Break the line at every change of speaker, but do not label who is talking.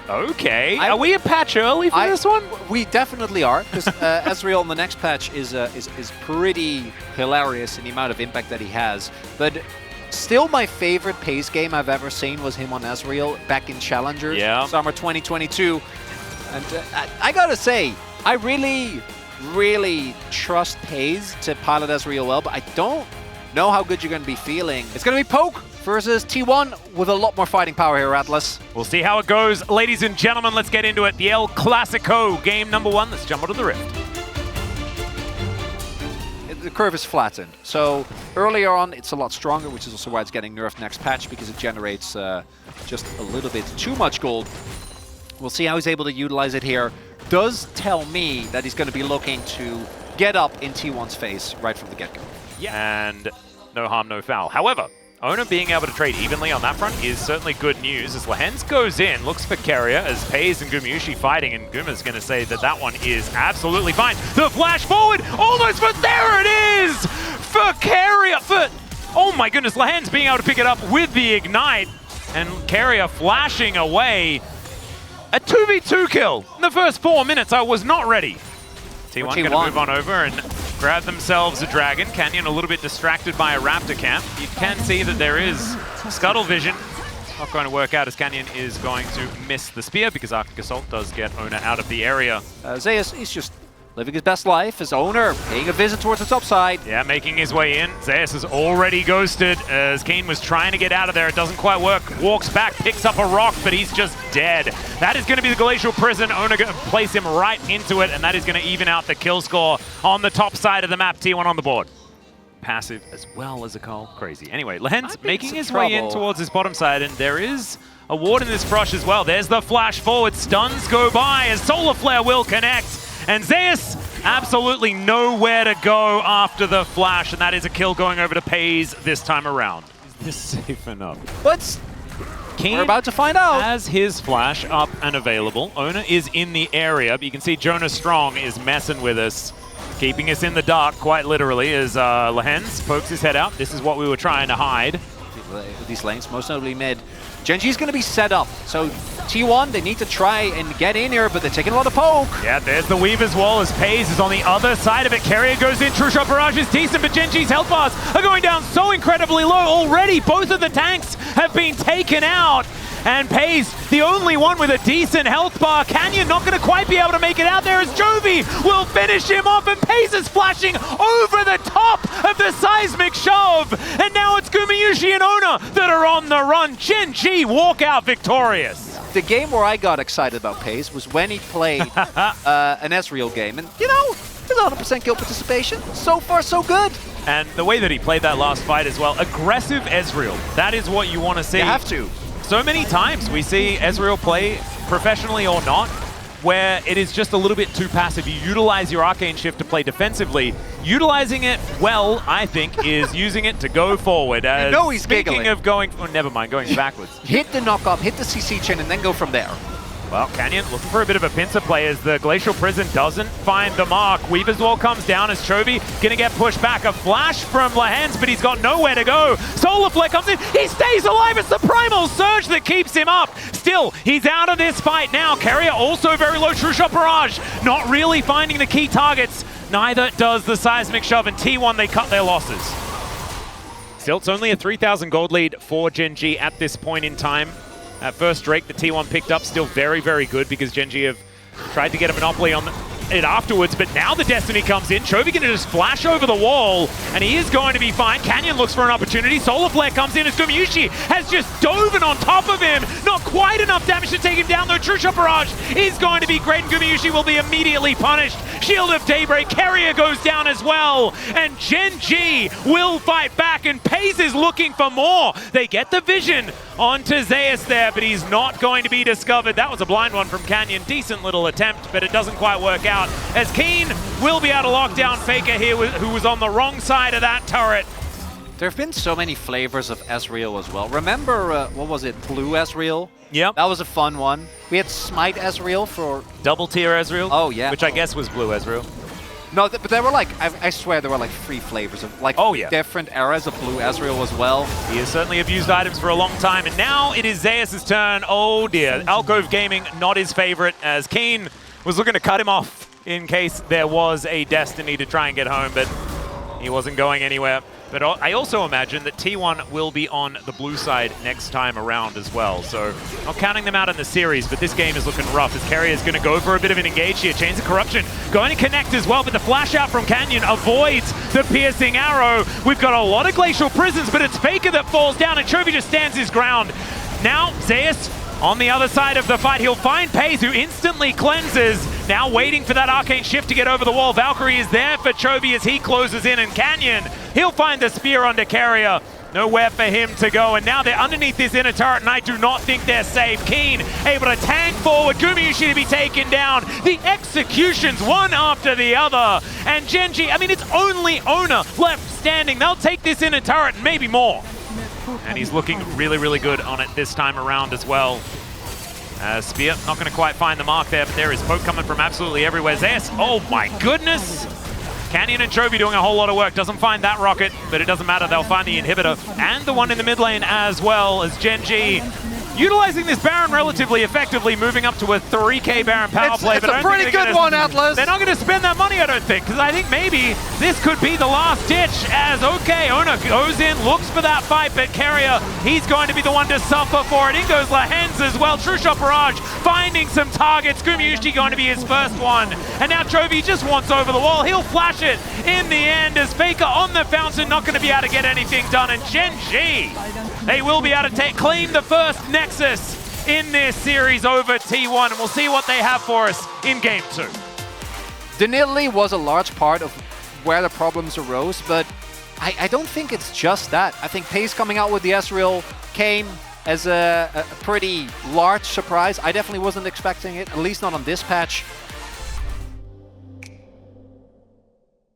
Okay. Are we a patch early for this one?
We definitely are, because Ezreal in the next patch is pretty hilarious in the amount of impact that he has. But still, my favorite pace game I've ever seen was him on Ezreal back in Challengers, summer 2022. And I gotta say, I really trust Paze to pilot Ezreal well, but I don't know how good you're going to be feeling. It's going to be Poke versus T1 with a lot more fighting power here, Atlas.
We'll see how it goes. Ladies and gentlemen, let's get into it. The El Clasico, game number 1. Let's jump onto the Rift.
The curve is flattened. So earlier on, it's a lot stronger, which is also why it's getting nerfed next patch, because it generates just a little bit too much gold. We'll see how he's able to utilize it here. Does tell me that he's going to be looking to get up in T1's face right from the get-go.
Yeah. And no harm, no foul. However, Ona being able to trade evenly on that front is certainly good news, as Lehens goes in, looks for Carrier, as Paze and Gumayusi fighting, and Guma's going to say that that one is absolutely fine. The flash forward, almost, but there it is! For Carrier, oh my goodness, Lehens being able to pick it up with the Ignite, and Carrier flashing away. A 2v2 kill in the first 4 minutes. I was not ready. T1 going to move on over and grab themselves a dragon. Canyon a little bit distracted by a raptor camp. You can see that there is scuttle vision. Not going to work out, as Canyon is going to miss the spear, because Arctic Assault does get Ona out of the area.
Zeus, he's just living his best life as owner, paying a visit towards the top side.
Yeah, making his way in. Zeus is already ghosted as Kane was trying to get out of there. It doesn't quite work. Walks back, picks up a rock, but he's just dead. That is going to be the Glacial Prison. Owner going to place him right into it, and that is going to even out the kill score on the top side of the map. T1 on the board. Passive as well as a call. Crazy. Anyway, Lehens making his way in towards his bottom side, and there is a ward in this brush as well. There's the flash forward. Stuns go by as Solar Flare will connect. And Zeus, absolutely nowhere to go after the flash, and that is a kill going over to Paze this time around. Is this safe enough?
But we're about to find out.
Has his flash up and available. Ona is in the area, but you can see Jonas Strong is messing with us, keeping us in the dark, quite literally, as Lehens pokes his head out. This is what we were trying to hide.
These lanes, most notably mid. Gen.G is going to be set up, so T1, they need to try and get in here, but they're taking a lot of poke.
Yeah, there's the Weaver's Wall as Paze is on the other side of it. Carrier goes in, True Shot Barrage is decent, but Gen.G's health bars are going down so incredibly low already. Both of the tanks have been taken out. And Paze, the only one with a decent health bar. Canyon not going to quite be able to make it out there, as Jovi will finish him off, and Paze is flashing over the top of the seismic shove. And now it's Gumayusi and Ona that are on the run. Gen.G walk out victorious.
The game where I got excited about Paze was when he played an Ezreal game. And, you know, there's 100% kill participation. So far, so good.
And the way that he played that last fight as well, aggressive Ezreal. That is what you want to see.
You have to.
So many times we see Ezreal play, professionally or not, where it is just a little bit too passive. You utilize your Arcane Shift to play defensively. Utilizing it well, I think, is using it to go forward.
You know he's
speaking
giggling.
of going, oh, never mind, going backwards.
Hit the knock-up, hit the CC chain, and then go from there.
Well, Canyon looking for a bit of a pincer play as the Glacial Prison doesn't find the mark. Weaver's Wall comes down as Chovy gonna get pushed back. A flash from Lehens, but he's got nowhere to go. Solar Flare comes in, he stays alive. It's the Primal Surge that keeps him up. Still, he's out of this fight now. Carrier also very low. True Shot Barrage not really finding the key targets. Neither does the Seismic Shove, and T1, they cut their losses. Still, it's only a 3,000 gold lead for Gen.G at this point in time. At first Drake, the T1 picked up, still very, very good, because Gen.G have tried to get a monopoly on it afterwards, but now the Destiny comes in. Chovy gonna just flash over the wall, and he is going to be fine. Canyon looks for an opportunity. Solar Flare comes in as Gumayusi has just dove on top of him. Not quite enough damage to take him down, though. True Shot Barrage is going to be great, and Gumayusi will be immediately punished. Shield of Daybreak, Carrier goes down as well, and Gen.G will fight back, and Paze is looking for more. They get the vision onto Zeus there, but he's not going to be discovered. That was a blind one from Canyon. Decent little attempt, but it doesn't quite work out, as Keen will be able to lock down Faker here, who was on the wrong side of that turret.
There have been so many flavors of Ezreal as well. Remember, what was it, Blue Ezreal?
Yep.
That was a fun one. We had Smite Ezreal for...
Double tier Ezreal?
Oh, yeah.
Which I guess was Blue Ezreal.
No, but there were like, I swear there were like 3 flavors of like different eras of blue Ezreal as well.
He has certainly abused items for a long time, and now it is Zeus' turn. Oh dear, Alcove Gaming not his favorite, as Keen was looking to cut him off in case there was a Destiny to try and get home, but he wasn't going anywhere. But I also imagine that T1 will be on the blue side next time around as well. So not counting them out in the series, but this game is looking rough as Carrier is going to go for a bit of an engage here. Chains of Corruption going to connect as well, but the flash out from Canyon avoids the piercing arrow. We've got a lot of Glacial Prisons, but it's Faker that falls down and Chovy just stands his ground. Now Zeus on the other side of the fight, he'll find Paze, who instantly cleanses. Now waiting for that Arcane Shift to get over the wall. Valkyrie is there for Chovy as he closes in, and Canyon, he'll find the spear under Carrier. Nowhere for him to go, and now they're underneath this inner turret, and I do not think they're safe. Keen able to tank forward, Gumayusi to be taken down. The executions, one after the other. And Gen.G, I mean, it's only Owner left standing. They'll take this inner turret and maybe more. And he's looking really, really good on it this time around as well. Spear, not going to quite find the mark there, but there is poke coming from absolutely everywhere. Zeus, oh my goodness! Canyon and Chovy doing a whole lot of work. Doesn't find that rocket, but it doesn't matter. They'll find the inhibitor and the one in the mid lane as well, as Gen.G utilizing this Baron relatively effectively, moving up to a 3k Baron power play.
It's a pretty good one, Atlas.
They're not going to spend that money, I don't think, because I think maybe this could be the last ditch as, okay, Owner goes in, looks for that fight, but Carrier, he's going to be the one to suffer for it. In goes Lahens as well. True Shot Barrage finding some targets. Gumayusi going to be his first one. And now Chovy just wants over the wall. He'll flash it in the end as Faker on the fountain, not going to be able to get anything done. And Gen.G, they will be able to claim the first Nexus in this series over T1, and we'll see what they have for us in Game 2.
The Nidalee was a large part of where the problems arose, but I don't think it's just that. I think Pace coming out with the Ezreal came as a pretty large surprise. I definitely wasn't expecting it, at least not on this patch.